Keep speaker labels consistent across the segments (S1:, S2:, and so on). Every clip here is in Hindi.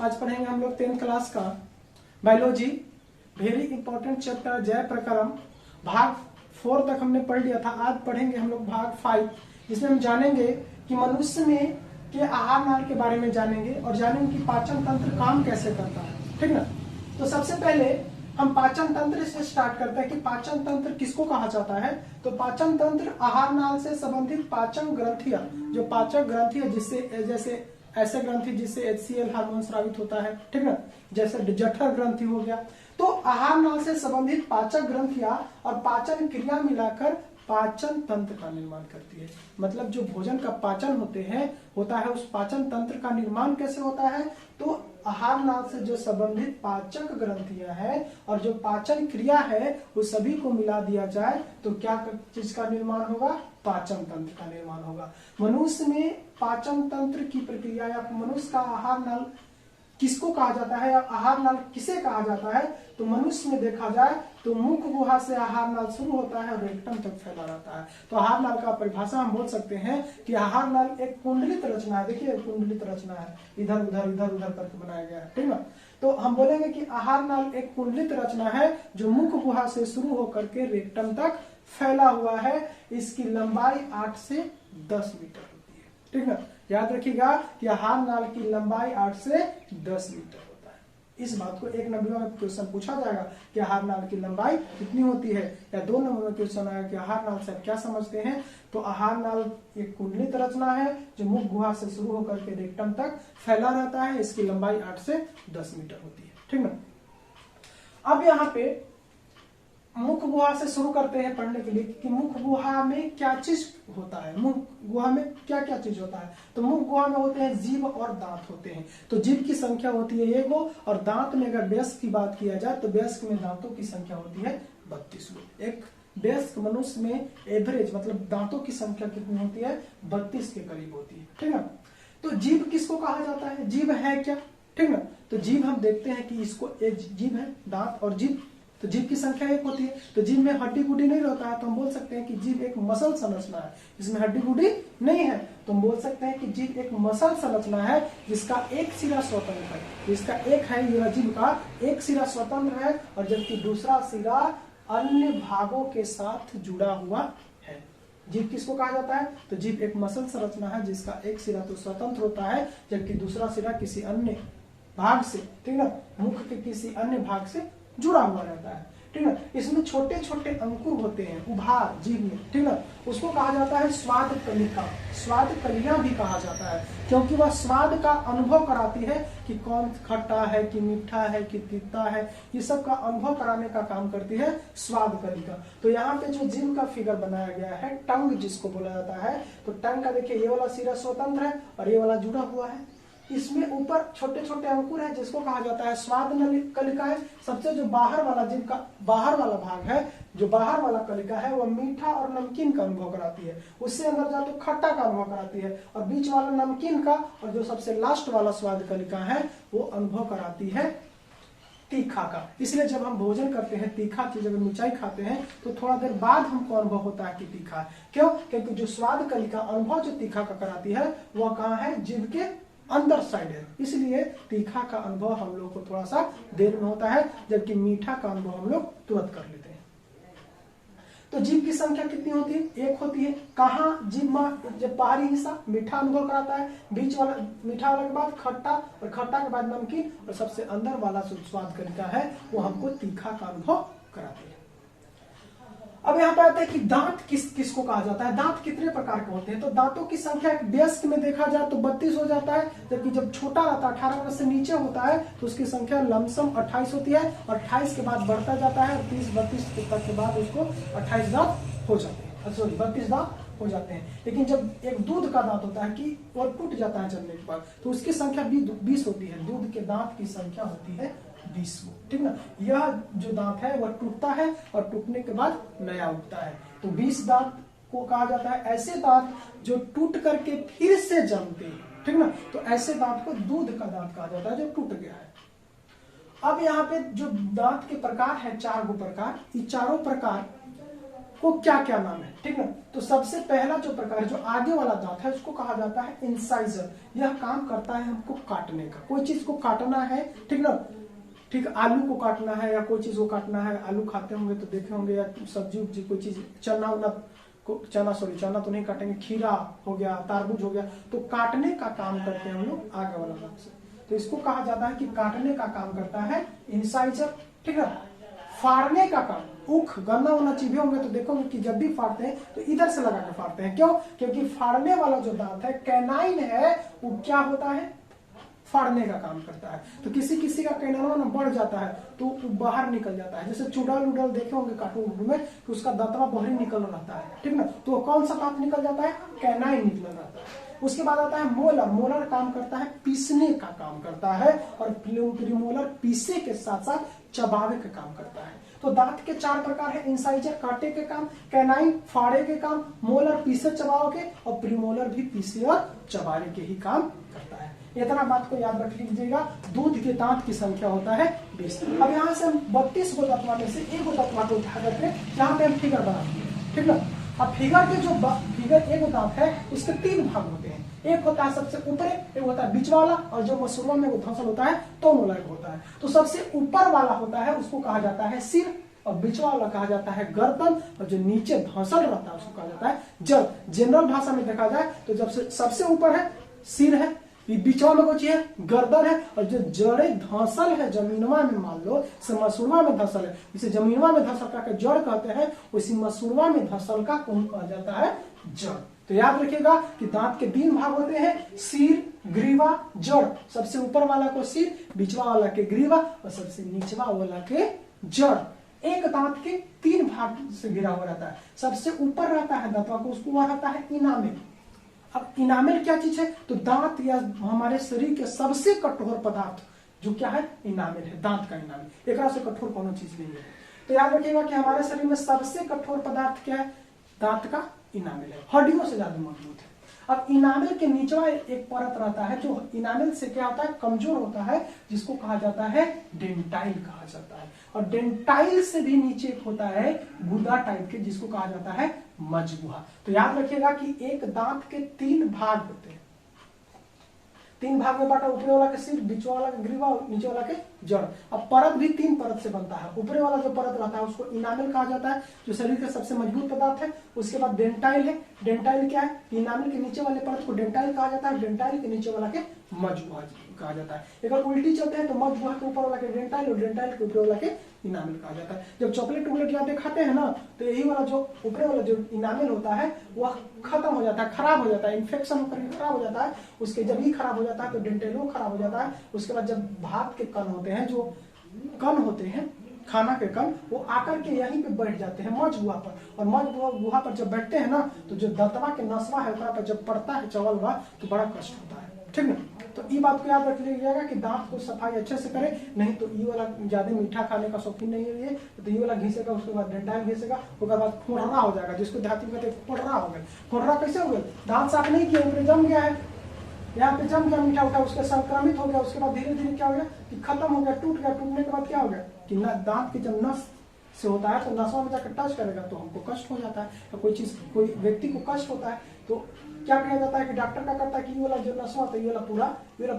S1: आज पढ़ेंगे हम लोग 10th क्लास का बायोलॉजी, वेरी इंपॉर्टेंट चैप्टर जय प्रकरण। भाग 4 तक हमने पढ़ लिया था। आज पढ़ेंगे हम लोग भाग 5, जिसमें हम जानेंगे कि मनुष्य में के आहार नाल के बारे में जानेंगे और जानेंगे कि पाचन तंत्र काम कैसे करता है। ठीक ना। तो सबसे पहले हम पाचन तंत्र से स्टार्ट करते हैं कि पाचन तंत्र किसको कहा जाता है। तो पाचन तंत्र आहार नाल से संबंधित पाचन ग्रंथियां, जो पाचक ग्रंथि है, जिससे जैसे ऐसे ग्रंथि जिससे HCl हार्मोन स्रावित होता है, ठीक ना, जैसे जठर ग्रंथि हो गया। तो आहार नाल से संबंधित पाचक ग्रंथियां और पाचन क्रिया मिलाकर पाचन तंत्र का निर्माण करती है। मतलब जो भोजन का पाचन होता है उस पाचन तंत्र का निर्माण कैसे होता है। तो आहार नाल से जो संबंधित पाचक ग्रंथियां हैं और जो पाचन क्रिया है वो सभी को मिला दिया जाए तो क्या चीज का निर्माण होगा, पाचन तंत्र का निर्माण होगा। मनुष्य में पाचन तंत्र की प्रक्रिया या मनुष्य का आहार नाल किसको कहा जाता है या आहार नाल किसे कहा जाता है। तो मनुष्य में देखा जाए तो मुख गुहा से आहार नाल शुरू होता है और रेक्टम तक फैला रहता है। तो आहार नाल का परिभाषा हम बोल सकते हैं कि आहार नाल एक कुंडलित रचना है। देखिए कुंडलित रचना है, इधर उधर करके बनाया गया है, ठीक ना। तो हम बोलेंगे कि आहार नाल एक कुंडलित रचना है जो मुख गुहा से शुरू होकर के रेक्टम तक फैला हुआ है। इसकी लंबाई 8 से 10 मीटर होती है, ठीक ना। याद रखिएगा कि आहार नाल की लंबाई 8 से 10 मीटर होता है। इस बात को 1 नंबर में क्वेश्चन पूछा जाएगा कि आहार नाल की लंबाई कितनी होती है, या 2 नंबर में क्वेश्चन आएगा कि आहार नाल से आप क्या समझते हैं। तो आहार नाल एक कुंडलित रचना है जो मुख गुहा से शुरू होकर के रेक्टम तक फैला रहता है। इसकी लंबाई 8 से 10 मीटर होती है, ठीक ना। अब यहाँ पे मुख गुहा से शुरू करते हैं पढ़ने के लिए कि मुख गुहा में क्या चीज होता है। मुख गुहा में क्या क्या चीज होता है। तो मुख गुहा में होते हैं जीभ और दांत होते हैं। तो जीभ की संख्या होती है 1 और दांत में अगर वयस्क की बात किया जाए तो वयस्क में दांतों की संख्या होती है 32। एक वयस्क मनुष्य में एवरेज मतलब दांतों की संख्या कितनी होती है, 32 के करीब होती है, ठीक है। तो जीभ किसको कहा जाता है, जीभ है क्या, ठीक ना। तो जीभ हम देखते हैं कि इसको एक जीभ है, दांत और जीभ। तो जीभ की संख्या 1 होती है। तो जीभ में हड्डी गुडी नहीं रहता है तो हम बोल सकते हैं कि जीभ एक मसल संरचना है, इसमें हड्डी गुडी नहीं है। तो हम बोल सकते हैं कि जीभ एक मसल संरचना है जिसका एक सिरा स्वतंत्र है। जिसका एक है यह जीभ का एक सिरा स्वतंत्र है और जबकि दूसरा सिरा अन्य भागों के साथ जुड़ा हुआ है। जीभ किसको कहा जाता है। तो जीभ एक मसल संरचना है जिसका एक सिरा तो स्वतंत्र होता है जबकि दूसरा सिरा किसी अन्य भाग से, ठीक ना, मुख के किसी अन्य भाग से जुड़ा हुआ रहता है, ठीक ना। इसमें छोटे छोटे अंकुर होते हैं उभार जीभ में, ठीक ना। उसको कहा जाता है स्वाद कलिका। स्वाद कलियां भी कहा जाता है क्योंकि वह स्वाद का अनुभव कराती है कि कौन खट्टा है कि मीठा है कि तीता है, ये सब का अनुभव कराने का काम करती है स्वाद कलिका। तो यहाँ पे जो जीभ का फिगर बनाया गया है, टंग जिसको बोला जाता है, तो टंग का देखिए ये वाला सिरा स्वतंत्र है और ये वाला जुड़ा हुआ है। इसमें ऊपर छोटे छोटे अंकुर है जिसको कहा जाता है स्वाद कलिका है। सबसे जो बाहर वाला जिनका बाहर वाला भाग है, जो बाहर वाला कलिका है, वह मीठा और नमकीन का अनुभव कराती है। उससे अंदर जाए तो खट्टा का अनुभव कराती है और बीच वाला नमकीन का, और जो सबसे लास्ट वाला स्वाद कलिका है वो अनुभव कराती है तीखा का। इसलिए जब हम भोजन करते हैं तीखा चीज अगर मिर्चाई खाते हैं तो थोड़ा देर बाद हमको अनुभव होता है कि तीखा है। क्यों, क्योंकि जो स्वाद कलिका अनुभव जो तीखा का कराती है वह कहाँ है, जीभ के अंदर साइड है। इसलिए तीखा का अनुभव हम लोग को थोड़ा सा देर में होता है जबकि मीठा का अनुभव हम लोग तुरंत कर लेते हैं। तो जीभ की संख्या कितनी होती है, 1 होती है। कहाँ जीभ में जब बाहरी हिस्सा मीठा अनुभव कराता है, बीच वाला मीठा वाला के बाद खट्टा और खट्टा के बाद नमकीन और सबसे अंदर वाला स्वाद कलिका है वो हमको तीखा का अनुभव कराती है। अब यहाँ पे आता है कि दांत किसको कहा जाता है। दांत कितने प्रकार के होते हैं। तो दांतों की संख्या वयस्क में देखा जाए तो 32 हो जाता है, जबकि जब छोटा रहता है 18 वर्ष से नीचे होता है तो उसकी संख्या लमसम 28 होती है और 28 के बाद बढ़ता जाता है और 30-32 तक के बाद उसको 28 दांत हो जाते हैं, सॉरी 32 दांत हो जाते हैं। लेकिन जब एक दूध का दांत होता है कि वो टूट जाता है जन्मने के बाद तो उसकी संख्या 20 होती है। दूध के दांत की संख्या होती है 20, ठीक ना। यह जो दांत है वह टूटता है और टूटने के बाद नया उगता है। तो 20 दांत को कहा जाता है ऐसे दांत जो टूट करके फिर से जमते हैं, ठीक ना। तो ऐसे दांत को दूध का दांत कहा जाता है जो टूट गया है। अब यहाँ पे जो दांत के प्रकार है 4 प्रकार, ये चारों प्रकार को क्या क्या नाम है, ठीक ना। तो सबसे पहला जो प्रकार जो आगे वाला दांत है उसको कहा जाता है इंसाइजर। यह काम करता है हमको काटने का, कोई चीज को काटना है, ठीक ना, ठीक, आलू को काटना है या कोई चीज को काटना है, आलू खाते होंगे तो देखे होंगे, या सब्जी उब्जी कोई चीज, चना उना चना तो नहीं काटेंगे, खीरा हो गया, तरबूज हो गया, तो काटने का काम करते हैं हम लोग आगे वाला दांत से। तो इसको कहा जाता है कि काटने का काम करता है इंसाइजर, ठीक है। फाड़ने का काम, उख गन्ना वन्ना चीबे होंगे तो देखोगे कि जब भी फाड़ते हैं तो इधर से लगा के फाड़ते हैं, क्यों? क्योंकि फाड़ने वाला जो दांत है, कैनाइन है, वो क्या होता है? फाड़ने का काम करता है। तो किसी किसी का कैनाइन बढ़ जाता है तो वो बाहर निकल जाता है, जैसे चुड़ैल उड़ल देखे होंगे कार्टून में कि उसका दांतवा बाहर निकल रहता है, ठीक ना। तो कौन सा दांत निकल जाता है? कैनाइन निकल जाता है। उसके बाद आता है मोलर। मोलर काम करता है पीसने का काम करता है, और प्रीमोलर पीसे के साथ साथ चबावे का काम करता है। तो दांत के 4 प्रकार है, इंसाइजर काटे के काम, कैनाइन फाड़े के काम, मोलर पीसे चबाव के, और प्रीमोलर भी पीसे और चबावे के ही काम करता है। इतना बात को याद रख लीजिएगा। दूध के दांत की संख्या होता है 20। अब यहाँ से हम 32 गो दांतवा में से एक दांतवा को उठा करके यहाँ पे हम फिगर बनाते हैं, ठीक ना। अब फिगर के जो फिगर एक दांत है उसके 3 भाग होते हैं। एक होता है सबसे ऊपर, एक होता है बीच वाला, और जो मसूरवा में वो धंसल होता है तो मोलर होता है। तो सबसे ऊपर वाला होता है उसको कहा जाता है सिर, और बीच वाला कहा जाता है गर्दन, और जो नीचे धंसल रहता है उसको कहा जाता है जड़। जनरल भाषा में देखा जाए तो जब सबसे ऊपर है सिर है, बीचवा में कुछ है गर्दन है, और जो जड़े धंसल है जमीनवा में, मान लो मसूरवा में धंसल है, जिसे जमीनवा में धंसल का जड़ कहते हैं, उसी मसूरवा में धंसल का कौन कहा जाता है? जड़। तो याद रखिएगा कि दांत के 3 भाग होते हैं, सिर, ग्रीवा, जड़। सबसे ऊपर वाला को सिर, बीचवा वाला के ग्रीवा, और सबसे नीचवा वाला के जड़। एक दांत के 3 भाग से घिरा हुआ रहता है। सबसे ऊपर रहता है दांतवा को, उसको वह रहता है इनामेल। अब इनामेल क्या चीज है? तो दांत या हमारे शरीर के सबसे कठोर पदार्थ जो क्या है? इनामेल है, दांत का इनामेल। एक से कठोर कोनो चीज नहीं है। तो याद रखिएगा कि हमारे शरीर में सबसे कठोर पदार्थ क्या है? दांत का इनामेल है, हड्डियों से ज्यादा मजबूत है। अब इनामेल के नीचवा एक परत रहता है जो इनामेल से क्या होता है? कमजोर होता है, जिसको कहा जाता है डेंटाइल कहा जाता है। और डेंटाइल से भी नीचे एक होता है गुदा टाइप के, जिसको कहा जाता है मजगुहा। तो याद रखिएगा कि एक दांत के 3 भाग होते हैं। 3 भाग में बांटा, ऊपरी वाला के सिर, बीच वाला के ग्रीवा, नीचे वाला के जड़। अब परत भी 3 परत से बनता है। ऊपरी वाला जो परत रहता है उसको इनामेल कहा जाता है, जो शरीर का सबसे मजबूत पदार्थ है। उसके बाद डेंटाइल है। डेंटाइल क्या है? इनामेल के नीचे वाले परत को डेंटाइल कहा जाता है, डेंटाइल के नीचे वाला के मजगुहा कहा जाता है। एक बार उल्टी चलते हैं तो मजगुहा के ऊपर वाला के डेंटाइल, और डेंटाइल के ऊपर वाला के इनामेल कहा जाता है। जब चॉकलेट टुकलेट जाते खाते हैं ना, तो यही वाला जो ऊपर वाला जो इनामेल होता है वह खत्म हो जाता है, खराब हो जाता है, इन्फेक्शन होकर खराब हो जाता है। उसके जब ही खराब हो जाता है तो डेंटाइल खराब हो जाता है। उसके बाद जब भात के कण होते हैं, जो कण होते हैं खाना के कण, वो आकर के यहीं पे बैठ जाते हैं मजगुहा पर। और मजगुहा पर जब बैठते हैं ना, तो जो दांतवा के नसवा है पर जब पड़ता है चवलवा तो बड़ा कष्ट होता है, ठीक ना। तो ये बात को याद रख लीजिएगा कि दांत को सफाई अच्छे से करें, नहीं तो ये वाला ज्यादा मीठा खाने का शौकीन नहीं है तो ये वाला घिसेगा, उसके बाद डेंटाइल घिसेगा, उसके बाद फोड़रा हो जाएगा, जिसको देहाती में कहते हैं फोड़रा हो गया। फोड़रा कैसे हो गया? दांत साफ नहीं किया, ऊपर जम गया है, यहाँ पे जम गया मीठा उठा, उसके संक्रमित हो गया। उसके बाद धीरे धीरे क्या हो गया कि खत्म हो गया, टूट गया। टूटने के बाद क्या हो गया कि दांत की जब नस से होता है तो नसों में जाकर टच करेगा तो हमको कष्ट हो जाता है, तो कोई चीज कोई व्यक्ति को कष्ट होता है तो क्या किया जाता है कि डॉक्टर क्या करता है कि ये वाला जो नसवा था ये वाला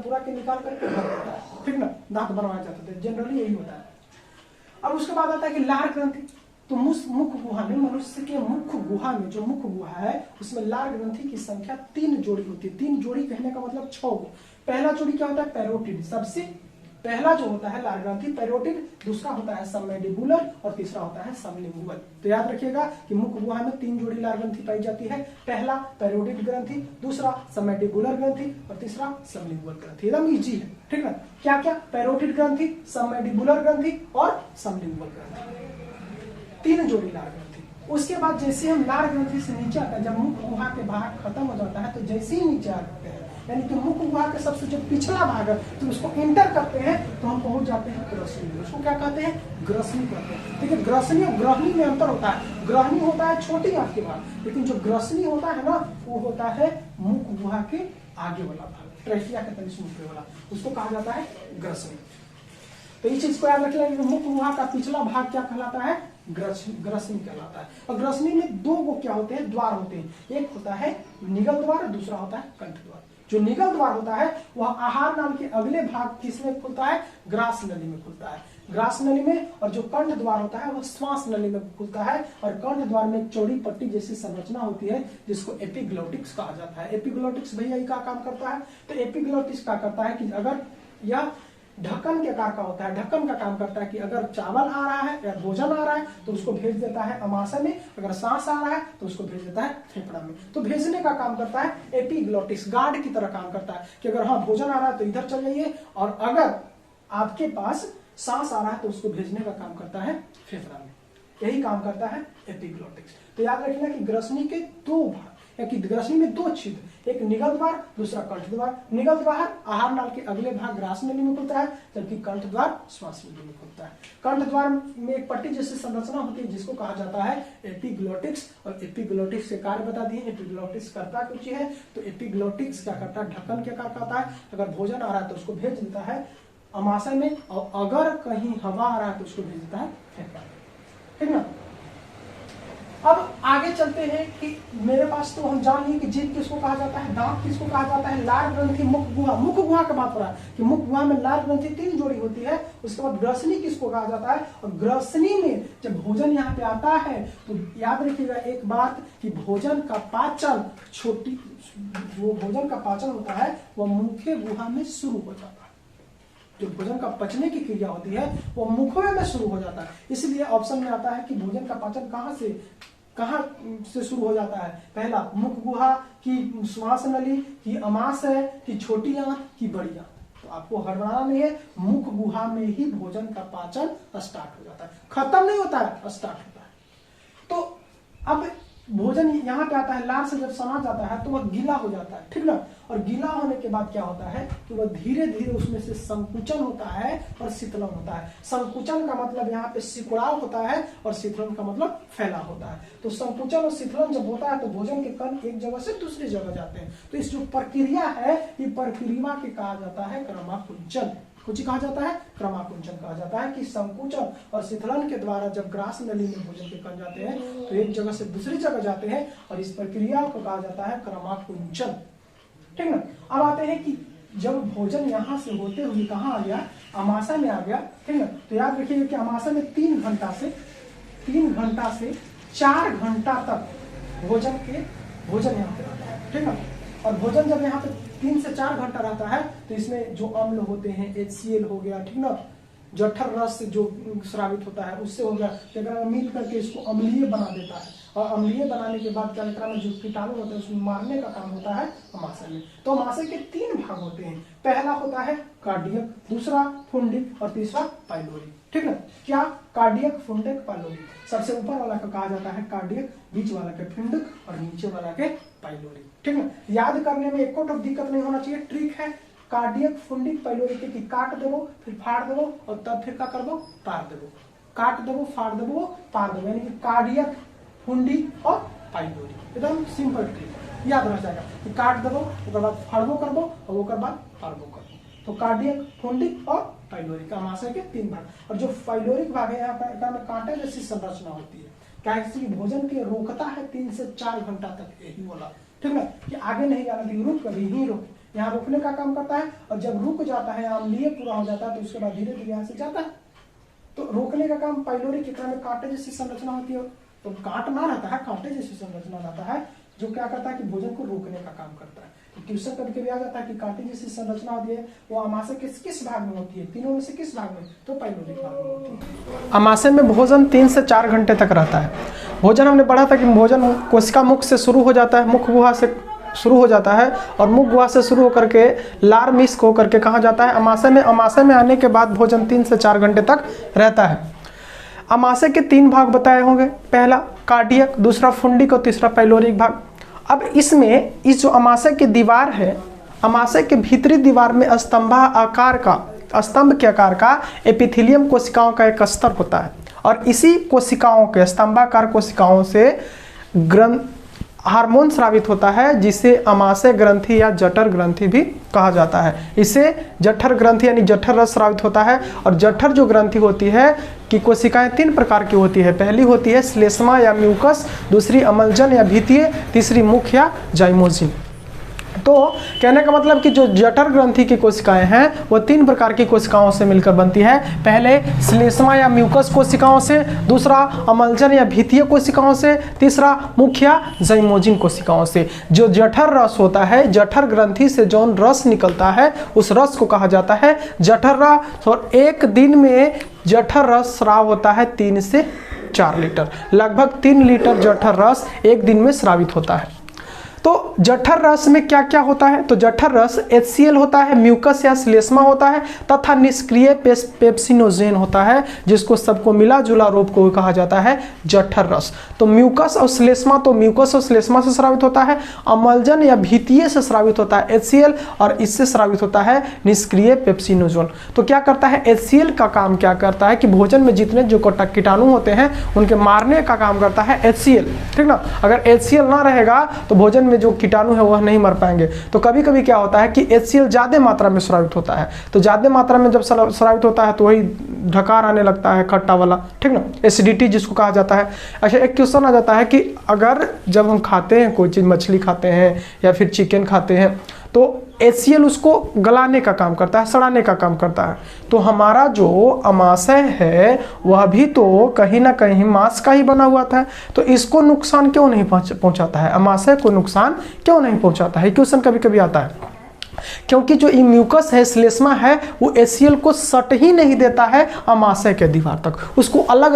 S1: पूरा के निकाल करके भर देता है, ठीक ना। दांत बनवाया जाता है, जनरली यही होता है। अब उसके बाद आता है कि लार ग्रंथि। तो मुख गुहा में, मनुष्य के मुख गुहा में, जो मुख गुहा है उसमें लार ग्रंथि की संख्या 3 जोड़ी होती है। 3 जोड़ी कहने का मतलब 6 गो। पहला जोड़ी क्या होता है? पैरोटिड। सबसे पहला जो होता है लार ग्रंथि पैरोटिड, दूसरा होता है सबमैंडिबुलर, और तीसरा होता है सबलिंगुअल। तो याद रखिएगा कि मुख गुहा में 3 जोड़ी लार ग्रंथि पाई जाती है। पहला पैरोटिड ग्रंथि, दूसरा सबमैंडिबुलर ग्रंथि, और तीसरा सबलिंगुअल ग्रंथि। एकदम इजी है, ठीक है। क्या क्या? पैरोटिड ग्रंथि, सबमैंडिबुलर ग्रंथि और सबलिंगुअल ग्रंथि, 3 जोड़ी लार ग्रंथि। उसके बाद जैसे हम लार ग्रंथि से नीचे आता है, जब मुख गुहा के भाग खत्म हो जाता है तो जैसे ही नीचे आते हैं, यानी कि मुख गुहा के सबसे जो पिछला भाग है तो उसको एंटर करते हैं तो हम पहुंच जाते हैं ग्रसनी में। उसको क्या कहते हैं? ग्रसनी कहते हैं। ठीक है, ग्रसनी और ग्रहणी में अंतर होता है। ग्रहणी होता है छोटी आंख के भाग, लेकिन जो ग्रसनी होता है ना वो होता है मुख गुहा के आगे वाला भाग, ट्रेकिया के तनिक ऊपर वाला, उसको कहा जाता है ग्रसनी। तो इस चीज को याद रखिएगा कि मुख गुहा का पिछला भाग क्या कहलाता है? ग्रसनी कहलाता है। और ग्रसनी में दो वो क्या होते हैं, द्वार होते हैं, एक होता है निगल द्वार और दूसरा होता है कंठ द्वार। जो निगल द्वार होता है वह आहार नाल के अगले भाग किसमें खुलता है, ग्रास नली में खुलता है, ग्रास नली में। और जो कंठ द्वार होता है वह श्वास नली में खुलता है। और कंठ द्वार में एक चौड़ी पट्टी जैसी संरचना होती है जिसको एपिग्लोटिक्स कहा जाता है। एपिग्लोटिक्स भैया ये क्या काम करता है, तो एपिग्लोटिक्स क्या करता है कि अगर यह ढक्कन के आकार का होता है, ढक्कन का काम करता है कि अगर चावल आ रहा है या भोजन आ रहा है तो उसको भेज देता है अमाशय में, अगर सांस आ रहा है तो उसको भेज देता है फेफड़ा में। तो भेजने का काम करता है एपिग्लोटिक्स, गार्ड की तरह काम करता है कि अगर हाँ भोजन आ रहा है तो इधर चल जाइए, और अगर आपके पास सांस आ रहा है तो उसको भेजने का काम करता है फेफड़ा में। यही काम करता है एपिग्लोटिक्स। तो याद रखना कि ग्रसनी के दो भाग, या कि ग्रसनी में दो छिद्र, एक निगल द्वार दूसरा कंठ द्वार। निगल द्वार आहार नाल के अगले भाग ग्रास नली में खुलता है, जबकि कंठ द्वार श्वास नली में खुलता है। कंठ द्वार में एक पट्टी जैसी संरचना होती है जिसको कहा जाता है एपिग्लोटिक्स। और एपिग्लोटिक्स के कार्य बता दिए, एपिग्लोटिक्स करता कुछ है, तो एपिग्लोटिक्स क्या करता है, ढक्कन के आकार का होता है, अगर भोजन आ रहा है तो उसको भेज देता है अमाशय में, और अगर कहीं हवा आ रहा है तो उसको भेज देता है फेफड़ा में, ठीक ना। अब आगे चलते हैं कि मेरे पास तो हम जान लिए कि जीभ किसको कहा जाता है, दांत किसको कहा जाता है, लार ग्रंथि, मुख गुहा। मुख गुहा का बात हो रहा है कि मुख गुहा में लार ग्रंथि 3 जोड़ी होती है। उसके बाद ग्रसनी किसको कहा जाता है, और ग्रसनी में जब भोजन यहाँ पे आता है तो याद रखिएगा एक बात कि भोजन का पाचन वो भोजन का पाचन होता है वह मुखे गुहा में शुरू हो जाता है। जो भोजन का पचने की क्रिया होती है वो मुखवे में शुरू हो जाता है। इसलिए ऑप्शन में आता है कि भोजन का पाचन कहाँ से शुरू हो जाता है, पहला मुख गुहा की श्वास नली की अमाशय की छोटी आंत की बड़ी आंत। तो आपको हड़बड़ाना नहीं है, मुख गुहा में ही भोजन का पाचन स्टार्ट हो जाता है, खत्म नहीं होता है, स्टार्ट होता है। तो अब भोजन यहाँ पे आता है, लार से जब समा जाता है तो वह गीला हो जाता है, ठीक ना। और गीला होने के बाद क्या होता है कि वह धीरे धीरे उसमें से संकुचन होता है और शीतलन होता है। संकुचन का मतलब यहाँ पे सिकुड़ाव होता है और शीतलन का मतलब फैला होता है। तो संकुचन और शीतलन जब होता है तो भोजन के कण एक जगह से दूसरी जगह जाते हैं। तो इस जो प्रक्रिया है ये प्रक्रिया के कहा जाता है क्रमाकुंचन। कुछ कहा जाता है क्रमाकुंचन कहा जाता है कि संकुचन और शीतलन के द्वारा जब ग्रास नली में भोजन के कण जाते हैं तो एक जगह से दूसरी जगह जाते हैं और इस प्रक्रिया को कहा जाता है क्रमाकुंचन, ठीक ना। अब आते हैं कि जब भोजन यहाँ से होते हुए कहाँ आ गया, अमाशय में आ गया, ठीक ना। तो याद रखिएगा कि अमाशय में 3 घंटा से 4 घंटा तक भोजन यहाँ पे रहता है, ठीक ना। और भोजन जब यहाँ पे 3 से 4 घंटा रहता है तो इसमें जो अम्ल होते हैं HCl हो गया, ठीक ना, जठर रस से जो स्रावित होता है उससे हो गया, तो मिल करके इसको अम्लीय बना देता है। और अम्लीय बनाने के बाद क्या में जो कीटाणु होते हैं उसमें मारने का काम होता है अमाशय में। तो अमाशय के 3 भाग होते हैं, पहला होता है कार्डियक, दूसरा फुंडिक और तीसरा पाइलोरी, ठीक है। क्या कार्डियक, फुंडिक, पाइलोरी। सबसे ऊपर वाला का कहा जाता है कार्डियक, बीच वाला के फुंडिक और नीचे वाला के पाइलोरी, ठीक है। याद करने में एको दिक्कत नहीं होना चाहिए, ट्रिक है कार्डियक, फुंडिक, पाइलोरी के काट देवो फिर फाड़ देवो और तब फिर क्या करबो पार देवो, काट देवो फाड़ देवो पार देवो, यानी कि कार्डियक, फुंडिक और पाइलोरी। एकदम सिंपल ट्रिक याद रह जाएगा कि काट देवो उसके बाद फाड़बो करबो और ओकर बाद पारबो करबो। तो कार्डियक, फुंडिक और पाइलोरी का अमाशय के 3 भाग। और जो पाइलोरिक भाग है यहाँ पर कांटे जैसी संरचना होती है, क्या भोजन के रोकता है 3 से 4 घंटा तक, यही बोला, ठीक है कि आगे नहीं जाना, रुक कभी ही रुक, यहाँ रुकने का काम करता है। और जब रुक जाता है अम्लीय पूरा हो जाता है तो उसके बाद धीरे धीरे यहाँ से जाता है। तो रोकने का काम पाइलोरी के क्रम में कांटे जैसी संरचना होती है, तो काट ना रहता है, कांटे जैसी संरचना रहता है जो क्या करता है कि भोजन को रोकने का काम करता है। तो क्वेश्चन कभी कभी आ जाता है कि कांटे जैसी संरचना होती है वो अमाशय के किस भाग में होती है, तीनों में से किस भाग में, तो पाइलोरिक भाग में होती है। अमाशय में भोजन 3 से 4 घंटे तक रहता है। भोजन हमने पढ़ा था कि भोजन कोशिका मुख से शुरू हो जाता है, मुख गुहा से शुरू हो जाता है और मुख गुहा से शुरू होकर के लार मिश्क होकर के कहाँ जाता है अमाशय में। अमाशय में आने के बाद भोजन 3 से 4 घंटे तक रहता है। अमाशय के 3 भाग बताए होंगे, पहला कार्डियक, दूसरा फुंडिक और तीसरा पाइलोरिक भाग। अब इसमें इस जो अमाशय की दीवार है, अमाशय के भीतरी दीवार में स्तंभ के आकार का एपिथेलियम कोशिकाओं का एक स्तर होता है और इसी कोशिकाओं के स्तंभाकार कोशिकाओं से हार्मोन स्रावित होता है जिसे अमाशय ग्रंथि या जठर ग्रंथि भी कहा जाता है। इसे जठर ग्रंथि यानी जठर रस स्रावित होता है। और जठर जो ग्रंथि होती है कि कोशिकाएं 3 प्रकार की होती है। पहली होती है श्लेष्मा या म्यूकस, दूसरी अम्लजन या भित्तीय, तीसरी मुख या जाइमोजिन। तो कहने का मतलब कि जो जठर ग्रंथि की कोशिकाएं हैं वो 3 प्रकार की कोशिकाओं से मिलकर बनती है। पहले श्लेष्मा या म्यूकस कोशिकाओं से, दूसरा अम्लजन या भित्तीय कोशिकाओं से, तीसरा मुख या जाइमोजिन कोशिकाओं से। जो जठर रस होता है, जठर ग्रंथि से जो रस निकलता है उस रस को कहा जाता है जठर रस। और एक दिन में जठर रस स्राव होता है 3 से 4 लीटर। लगभग 3 लीटर जठर रस एक दिन में स्रावित होता है। तो जठर रस में क्या क्या होता है? तो जठर रस HCl होता है, म्यूकस या श्लेष्मा होता है तथा निष्क्रिय पेप्सिनोजेन होता है, जिसको सबको मिला जुला रूप को कहा जाता है जठर रस। तो म्यूकस और श्लेष्मा, तो म्यूकस और श्लेष्मा से स्रावित होता है। अम्लजन या भित्तीय से स्रावित होता है HCl, और इससे स्रावित होता है निष्क्रिय पेप्सिनोजेन। तो क्या करता है HCl का काम क्या करता है कि भोजन में जितने जो कीटाणु होते हैं उनके मारने का काम करता है HCl, ठीक ना। अगर HCl ना रहेगा तो भोजन में जो कीटाणु है वह नहीं मर पाएंगे। तो कभी कभी क्या होता है कि HCl ज्यादा मात्रा में स्रावित होता है। तो ज्यादा मात्रा में जब स्रावित होता है तो वही ढकार आने लगता है, खट्टा वाला, ठीक ना, एसिडिटी जिसको कहा जाता है। अच्छा, एक क्वेश्चन आ जाता है कि अगर जब हम खाते हैं कोई चीज़, मछली खाते हैं या फिर चिकन खाते हैं, तो HCl उसको गलाने का काम करता है, सड़ाने का काम करता है। तो हमारा जो अमाशय है वह भी तो कहीं ना कहीं मांस का ही बना हुआ था, तो इसको नुकसान क्यों नहीं पहुंचाता है? अमाशय को नुकसान क्यों नहीं पहुंचाता है? क्वेश्चन कभी कभी आता है। क्योंकि जो म्यूकस है, श्लेष्मा है, वो HCl को सट ही नहीं देता है अमाशय के दीवार तक, उसको अलग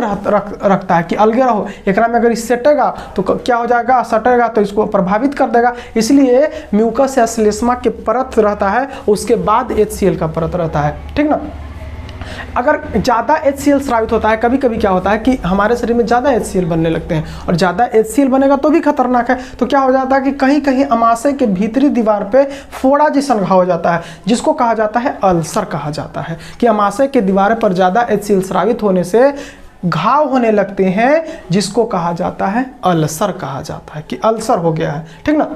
S1: रखता है कि अलगे रहो। एकरा में अगर इस सटेगा तो क्या हो जाएगा, सटेगा तो इसको प्रभावित कर देगा। इसलिए म्यूकस या श्लेष्मा के परत रहता है, उसके बाद HCl का परत रहता है, ठीक ना। अगर ज़्यादा HCl स्रावित होता है, कभी कभी क्या होता है कि हमारे शरीर में ज़्यादा HCl बनने लगते हैं, और ज़्यादा HCl बनेगा तो भी खतरनाक है। तो क्या हो जाता है कि कहीं कहीं अमाशय के भीतरी दीवार पे फोड़ा जैसा घाव हो जाता है, जिसको कहा जाता है अल्सर कहा जाता है। कि अमाशय के दीवार पर ज़्यादा HCl स्रावित होने से घाव होने लगते हैं, जिसको कहा जाता है अल्सर कहा जाता है, कि अल्सर हो गया है, ठीक ना।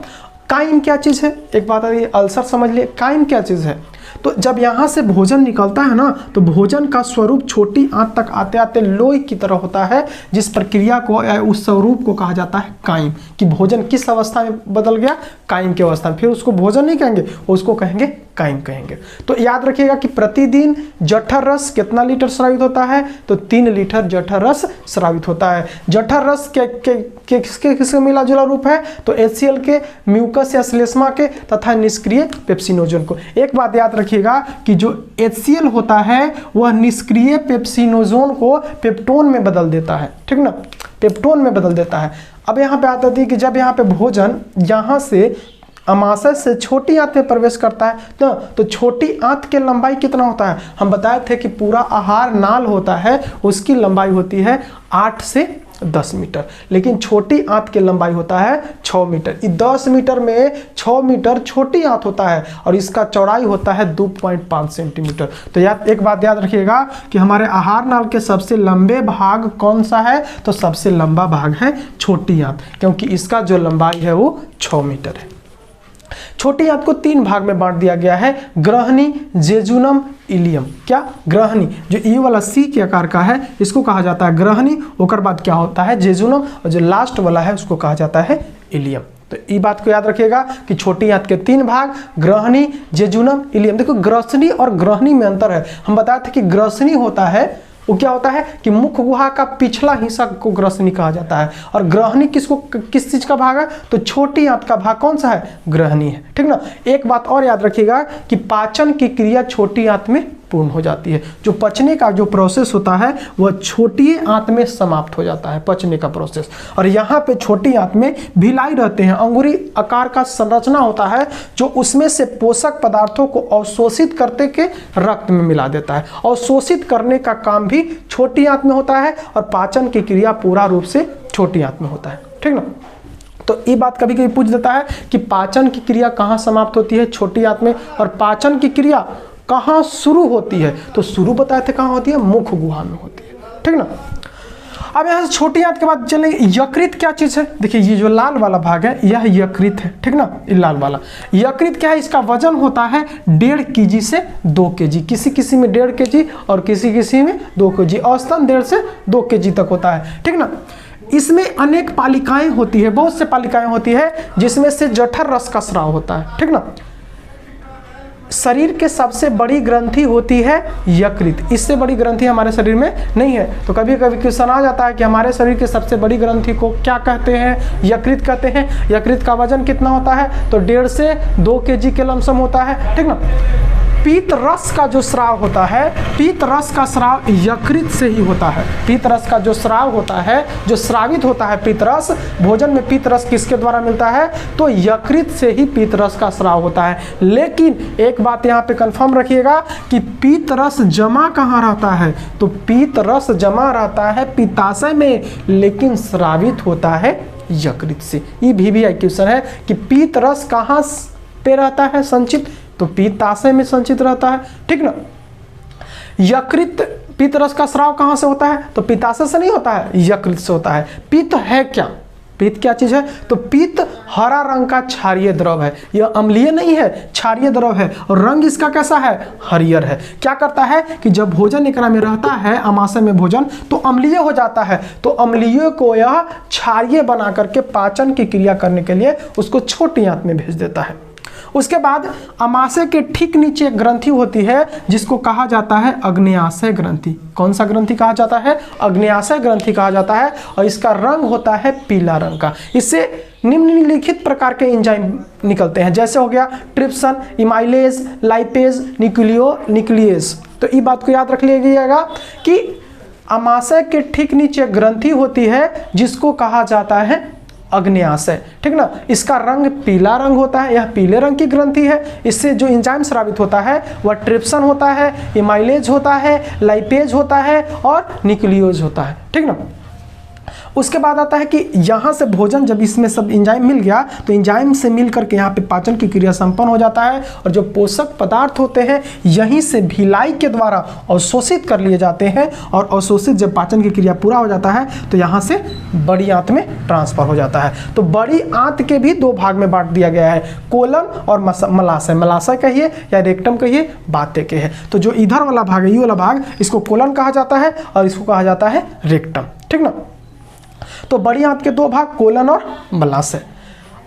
S1: काइम क्या चीज़ है? एक बात है, अल्सर समझ लिए। काइम क्या चीज़ है? तो जब यहाँ से भोजन निकलता है ना, तो भोजन का स्वरूप छोटी आंत तक आते आते लोई की तरह होता है, जिस प्रक्रिया को या उस स्वरूप को कहा जाता है काइम। कि भोजन किस अवस्था में बदल गया? काइम की अवस्था में। फिर उसको भोजन नहीं कहेंगे, उसको कहेंगे काइम कहेंगे। तो याद रखिएगा कि प्रतिदिन जठर रस कितना लीटर स्रावित होता है? तो 3 लीटर जठर रस स्रावित होता है। जठर रस किसके मिला जुला रूप है? तो HCl के, म्यूकस या श्लेष्मा के तथा निष्क्रिय पेप्सिनोजेन को। एक बात याद रखिएगा कि जो HCl होता है वह निष्क्रिय पेप्सिनोजेन को पेप्टोन में बदल देता है, ठीक ना, पेप्टोन में बदल देता है। अब यहाँ पे आता है कि जब यहाँ पे भोजन यहाँ से अमाशय से छोटी आंत में प्रवेश करता है तो छोटी आंत की लंबाई कितना होता है? हम बताए थे कि पूरा आहार नाल होता है, उसकी लंबाई होती है 8 से 10 मीटर, लेकिन छोटी आंत की लंबाई होता है 6 मीटर। 10 मीटर में 6 मीटर छोटी आंत होता है, और इसका चौड़ाई होता है 2.5 सेंटीमीटर। तो याद, एक बात याद रखिएगा कि हमारे आहार नाल के सबसे लंबे भाग कौन सा है? तो सबसे लंबा भाग है छोटी आंत, क्योंकि इसका जो लंबाई है वो 6 मीटर है। छोटी आंत को 3 भाग में बांट दिया गया है, ग्रहणी, जेजुनम, इलियम। क्या? ग्रहणी, जो ई वाला सी के आकार का है इसको कहा जाता है ग्रहणी। ओकर बाद क्या होता है? जेजुनम, और जो लास्ट वाला है उसको कहा जाता है इलियम। तो ये बात को याद रखिएगा कि छोटी आंत के 3 भाग, ग्रहणी, जेजुनम, इलियम। देखो, ग्रसनी और ग्रहणी में अंतर है। हम बताए थे कि ग्रसनी होता है, वो क्या होता है कि मुख गुहा का पिछला हिस्सा को ग्रसनी कहा जाता है, और ग्रहणी किस चीज का भाग है? तो छोटी आंत का भाग कौन सा है? ग्रहणी है, ठीक ना। एक बात और याद रखिएगा कि पाचन की क्रिया छोटी आंत में पूर्ण हो जाती है। जो पचने का जो प्रोसेस होता है वह छोटी आंत में समाप्त हो जाता है, पचने का प्रोसेस। और यहाँ पे छोटी आंत में भिलाई रहते हैं, अंगुरी आकार का संरचना होता है, जो उसमें से पोषक पदार्थों को अवशोषित करते के रक्त में मिला देता है। अवशोषित करने का काम भी छोटी आंत में होता है, और पाचन की क्रिया पूरा रूप से छोटी आंत में होता है, ठीक ना। तो ये बात कभी कभी पूछ देता है कि पाचन की क्रिया कहाँ समाप्त होती है? छोटी आंत में। और पाचन की क्रिया कहाँ शुरू होती है? तो शुरू बताए थे कहाँ होती है? मुख गुहा में होती है, ठीक ना। अब यहाँ से छोटी आंत के बाद चलेंगे यकृत क्या चीज़ है। देखिए ये जो लाल वाला भाग है यह यकृत है, ठीक ना, ये लाल वाला यकृत क्या है, इसका वजन होता है 1.5 kg से 2 kg, किसी किसी में 1.5 kg और किसी किसी में 2 kg, औसतन 1.5 से 2 kg तक होता है, ठीक ना। इसमें अनेक पालिकाएं होती है, बहुत से पालिकाएं होती है जिसमें से जठर रस का स्राव होता है, ठीक ना। शरीर के सबसे बड़ी ग्रंथि होती है यकृत, इससे बड़ी ग्रंथि हमारे शरीर में नहीं है। तो कभी कभी क्वेश्चन आ जाता है कि हमारे शरीर की सबसे बड़ी ग्रंथि को क्या कहते हैं, यकृत कहते हैं। यकृत का वजन कितना होता है, तो 1.5 से 2 kg के लमसम होता है, ठीक ना। पीत रस का जो स्राव होता है, पीत रस का स्राव यकृत से ही होता है। पीत रस का जो स्राव होता है, जो स्रावित होता है पीत रस, भोजन में पीत रस किसके द्वारा मिलता है, तो यकृत से ही पीत रस का स्राव होता है। लेकिन एक बात यहाँ पे कंफर्म रखिएगा कि पीत रस जमा कहाँ रहता है, तो पीत रस जमा रहता है पित्ताशय में, लेकिन स्रावित होता है यकृत से। ये भी क्वेश्चन है कि पीत रस कहाँ पे रहता है संचित, तो पित्ताशय में संचित रहता है, ठीक ना। यकृत पित्त रस का स्राव कहाँ से होता है, तो पित्ताशय से नहीं होता है, यकृत से होता है। पित्त है क्या, पित्त क्या चीज है, तो पित्त हरा रंग का क्षारीय द्रव है, यह अम्लीय नहीं है, क्षारीय द्रव है और रंग इसका कैसा है, हरियर है। क्या करता है कि जब भोजन एकरा में रहता है, अमाशय में भोजन, तो अम्लीय हो जाता है, तो अम्लीय को यह क्षारीय बना करके पाचन की क्रिया करने के लिए उसको छोटी आंत में भेज देता है। उसके बाद अमाशय के ठीक नीचे एक ग्रंथि होती है जिसको कहा जाता है अग्न्याशय ग्रंथि। कौन सा ग्रंथि कहा जाता है, अग्न्याशय ग्रंथि कहा जाता है, और इसका रंग होता है पीला रंग का। इससे निम्नलिखित प्रकार के एंजाइम निकलते हैं, जैसे हो गया ट्रिप्सन, इमाइलेज, लाइपेज, न्यूक्लियेज। तो ये बात को याद रख लीजिएगा कि अमाशय के ठीक नीचे ग्रंथि होती है जिसको कहा जाता है अग्न्याशय, ठीक ना। इसका रंग पीला रंग होता है, यह पीले रंग की ग्रंथि है। इससे जो एंजाइम स्रावित होता है वह ट्रिप्सन होता है, इमाइलेज होता है, लाइपेज होता है और न्यूक्लियोज होता है, ठीक ना। उसके बाद आता है कि यहाँ से भोजन जब इसमें सब एंजाइम मिल गया तो एंजाइम से मिल करके यहाँ पे पाचन की क्रिया संपन्न हो जाता है, और जो पोषक पदार्थ होते हैं यहीं से भिलाई के द्वारा अवशोषित कर लिए जाते हैं, और अवशोषित जब पाचन की क्रिया पूरा हो जाता है तो यहाँ से बड़ी आंत में ट्रांसफर हो जाता है। तो बड़ी आंत के भी 2 भाग में बांट दिया गया है, कोलन और मलाशय। मलाशय कहिए या रेक्टम कहिए, बातें के है। तो जो इधर वाला भाग है, ये वाला भाग, इसको कोलन कहा जाता है और इसको कहा जाता है रेक्टम, ठीक ना। तो बड़ी आंत के 2 भाग, कोलन और मलाशय।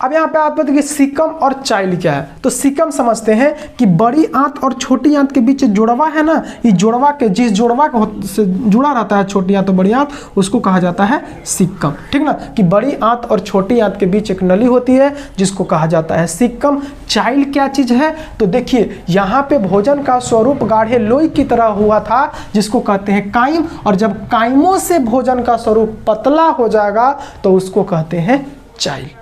S1: अब यहाँ पे आते हैं कि सीकम और चाइल्ड क्या है। तो सीकम समझते हैं कि बड़ी आंत और छोटी आंत के बीच जुड़वा है ना, ये जुड़वा के जिस जुड़वा से जुड़ा रहता है छोटी आंत और बड़ी आंत, उसको कहा जाता है सीकम, ठीक ना। कि बड़ी आंत और छोटी आंत के बीच एक नली होती है जिसको कहा जाता है सीकम। चाइल्ड क्या चीज है, तो देखिए यहाँ पे भोजन का स्वरूप गाढ़े लोई की तरह हुआ था जिसको कहते हैं काइम, और जब काइमों से भोजन का स्वरूप पतला हो जाएगा तो उसको कहते हैं चाइल्ड।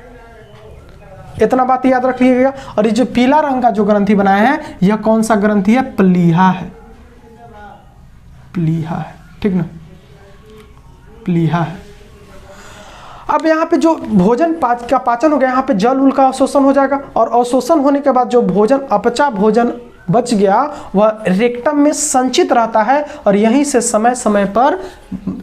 S1: इतना बात याद रख लीजिएगा। और ये जो पीला रंग का जो ग्रंथि बनाया है, यह कौन सा ग्रंथि है, प्लीहा है, प्लीहा है, ठीक ना, प्लीहा है। अब यहाँ पे जो भोजन का पाचन हो गया, यहाँ पे जल उल का अवशोषण हो जाएगा, और अवशोषण होने के बाद जो भोजन अपचा भोजन बच गया वह रेक्टम में संचित रहता है, और यहीं से समय समय पर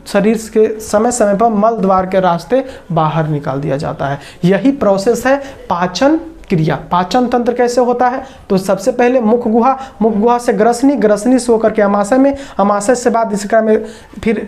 S1: शरीर के समय समय पर मल द्वार के रास्ते बाहर निकाल दिया जाता है। यही प्रोसेस है पाचन क्रिया। पाचन तंत्र कैसे होता है, तो सबसे पहले मुख गुहा, मुख गुहा से ग्रसनी, ग्रसनी से होकर के अमाशय में, अमाशय से बाद इसका में फिर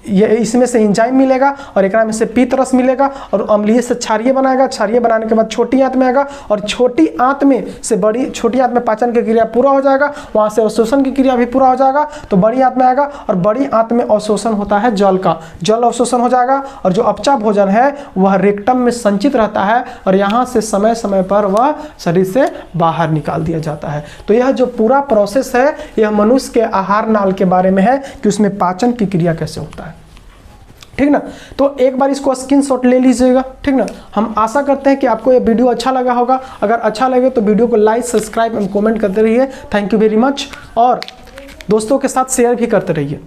S1: ये इसमें से एंजाइम मिलेगा, और एक में से पीत रस मिलेगा, और अम्लीय से क्षारीय बनाएगा, क्षारीय बनाने के बाद छोटी आंत में आएगा, और छोटी आंत में से बड़ी, छोटी आंत में पाचन की क्रिया पूरा हो जाएगा, वहाँ से अवशोषण की क्रिया भी पूरा हो जाएगा, तो बड़ी आंत में आएगा, और बड़ी आंत में अवशोषण होता है जल का, जल अवशोषण हो जाएगा, और जो अपचा भोजन है वह रेक्टम में संचित रहता है, और यहाँ से समय समय पर वह शरीर से बाहर निकाल दिया जाता है। तो यह जो पूरा प्रोसेस है यह मनुष्य के आहार नाल के बारे में है कि उसमें पाचन की क्रिया कैसे होता है, ठीक ना। तो एक बार इसको स्क्रीनशॉट ले लीजिएगा, ठीक ना। हम आशा करते हैं कि आपको ये वीडियो अच्छा लगा होगा। अगर अच्छा लगे तो वीडियो को लाइक, सब्सक्राइब एंड कमेंट करते रहिए। थैंक यू वेरी मच, और दोस्तों के साथ शेयर भी करते रहिए।